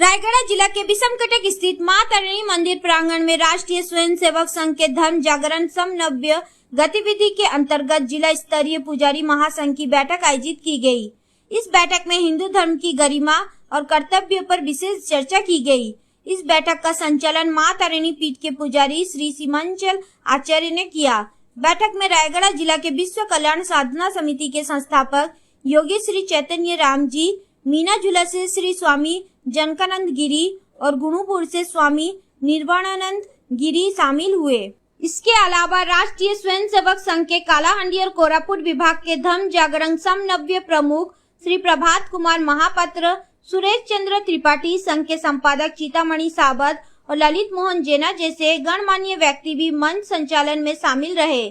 रायगढ़ जिला के विषमकटक स्थित मां तारिणी मंदिर प्रांगण में राष्ट्रीय स्वयंसेवक संघ के धर्म जागरण समन्वय गतिविधि के अंतर्गत जिला स्तरीय पुजारी महासंघ की बैठक आयोजित की गई। इस बैठक में हिंदू धर्म की गरिमा और कर्तव्य पर विशेष चर्चा की गई। इस बैठक का संचालन मां तारिणी पीठ के पुजारी श्री सीमांचल आचार्य ने किया। बैठक में रायगढ़ जिला के विश्व कल्याण साधना समिति के संस्थापक योगी श्री चैतन्य राम जी, मीना झूला से श्री स्वामी जनकानंद गिरी और गुणुपुर से स्वामी निर्वाणानंद गिरी शामिल हुए। इसके अलावा राष्ट्रीय स्वयंसेवक संघ के कालाहांडी और कोरापुट विभाग के धर्म जागरण समन्वय प्रमुख श्री प्रभात कुमार महापात्र, सुरेश चंद्र त्रिपाठी, संघ के संपादक चितामणि साबत और ललित मोहन जेना जैसे गणमान्य व्यक्ति भी मंच संचालन में शामिल रहे।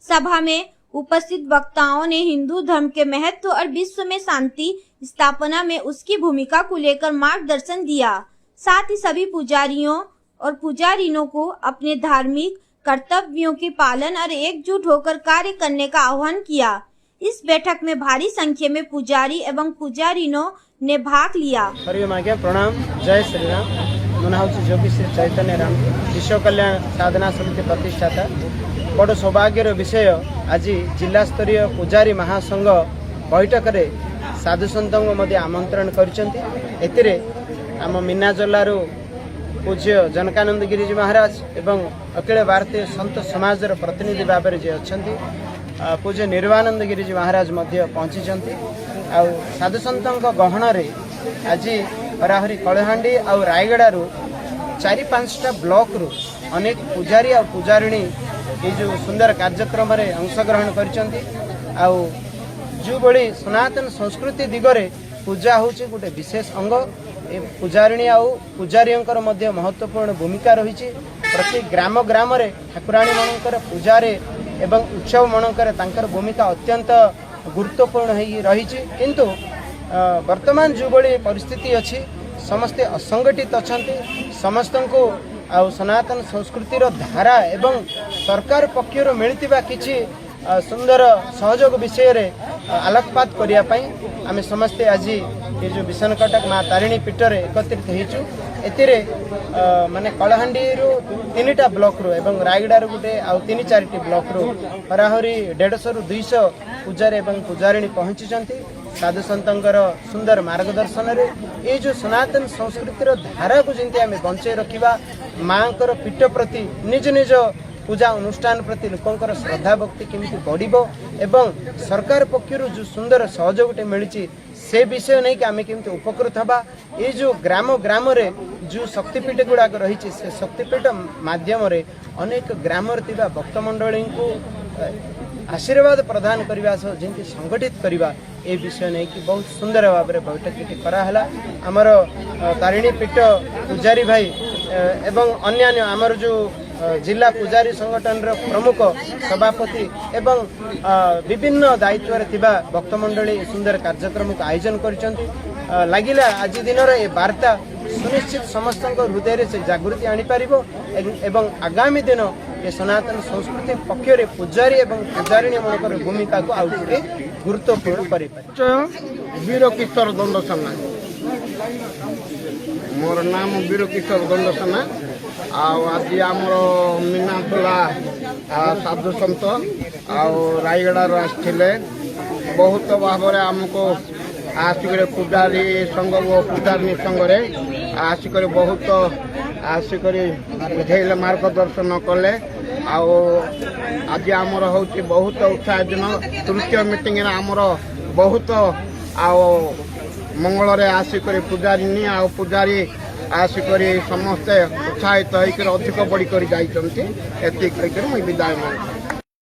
सभा में उपस्थित वक्ताओं ने हिंदू धर्म के महत्व और विश्व में शांति स्थापना में उसकी भूमिका को लेकर मार्गदर्शन दिया। साथ ही सभी पुजारियों और पुजारिनों को अपने धार्मिक कर्तव्यों के पालन और एकजुट होकर कार्य करने का आह्वान किया। इस बैठक में भारी संख्या में पुजारी एवं पुजारिनों ने भाग लिया। प्रणाम, जय श्री राम। मुना हूँ योगी श्री चैतन्य राम, विश्व कल्याण साधना समिति प्रतिष्ठाता। बड़ सौभाग्यर विषय, आज जिला स्तरीय पुजारी महासंघ बैठक में साधु सन्त आमंत्रण कर आम मीना जल्लारू पूज्य जनकानंद गिरिजी महाराज एवं अखिल भारतीय संत समाज प्रतिनिधि भाव में अच्छा पूज्य निर्वानंद गिरिजी महाराज पहुंची। साधु सन्त गहन आज हराहरी कलाहांडी और रायगढ़ 4-5टा ब्लॉक रु अनेक पुजारी और पुजारिणी ये जो सुंदर कार्यक्रम में अंशग्रहण कर जो बड़ी सनातन संस्कृति दिगरे पूजा होचे गोटे विशेष अंग। ए पुजारिणी आउ पुजारियों महत्वपूर्ण भूमिका रही। प्रति ग्राम ग्राम रे ठाकुराणी मानकर पूजारे एवं उत्सव मानकर तांकर भूमिका अत्यंत गुरुत्वपूर्ण रही। किंतु वर्तमान जो बड़ी परिस्थिति अच्छी, समस्ते असंगठित अच्छा, समस्त को आउ सनातन संस्कृतिर धारा एवं सरकार पक्षर मिलता किछि सुंदर सहयोग विषय रे आलोकपात करने आम समस्ते आज ये जो विषमकटक मां तारिणी पीठर एकत्रित होइछु। एतिरे माने कलाहांडी रु 3टा ब्लॉक रु एवं रायगढ़ गोटे आउ 3-4टी ब्लॉक रु हराहरी 150 रु 200 पुजारी एवं पुजारिणी पहुंची। साधु सन्तंकर सुंदर मार्गदर्शन रे ये जो सनातन संस्कृतिर धारा को जंती आम बंचे रखिबा, मांकर पीठ प्रति निज निज पूजा अनुष्ठान प्रति लोकंकर श्रद्धा भक्ति केमिति बढ़िबो एवं सरकार पक्षर जो सुंदर सहयोग मिली से विषय नहीं कि आम केमिति उपकृत हबा। ये जो ग्राम ग्राम रे जो शक्तिपीठ गुड़ाक रही से शक्तिपीठ माध्यम रे अनेक ग्राम भक्त मंडली को आशीर्वाद प्रदान करने सह जमी संगठित करवा ए विषय नहीं कि बहुत सुंदर भाव में बैठक कराला। आमर तारिणी पीठ पुजारी भाई एवं अन्य आमर जो जिला पुजारी संगठन प्रमुख सभापति एवं विभिन्न दायित्व भक्त मंडली सुंदर कार्यक्रम को आयोजन कर लगिला। आज दिन ये वार्ता सुनिश्चित समस्त हृदय से जागृति आनीपर एवं आगामी दिन ये सनातन संस्कृति पक्षरे पुजारी एवं पुजारिणी मानकर भूमिका को आउ गुरुत्वपूर्ण कर। वीर किशोर दंडसेना, मोर नाम वीर किशोर दंडसेना। आज आमर मीनाझूला साधु सन्त रायगढ़ आसते बहुत भाव आमको आसिक पुजारी संघ व पुजारिणी संघ आसिक बहुत आसिक बुझे मार्गदर्शन कले। आज आमर हूँ बहुत उत्साह दिन तृतीय मीटिंग आमर बहुत मंगल आसिक पुजारिणी आ पुजारी आसिक समस्ते उत्साहित होकर अधिक बढ़ी कर मुझे विदाय मांग।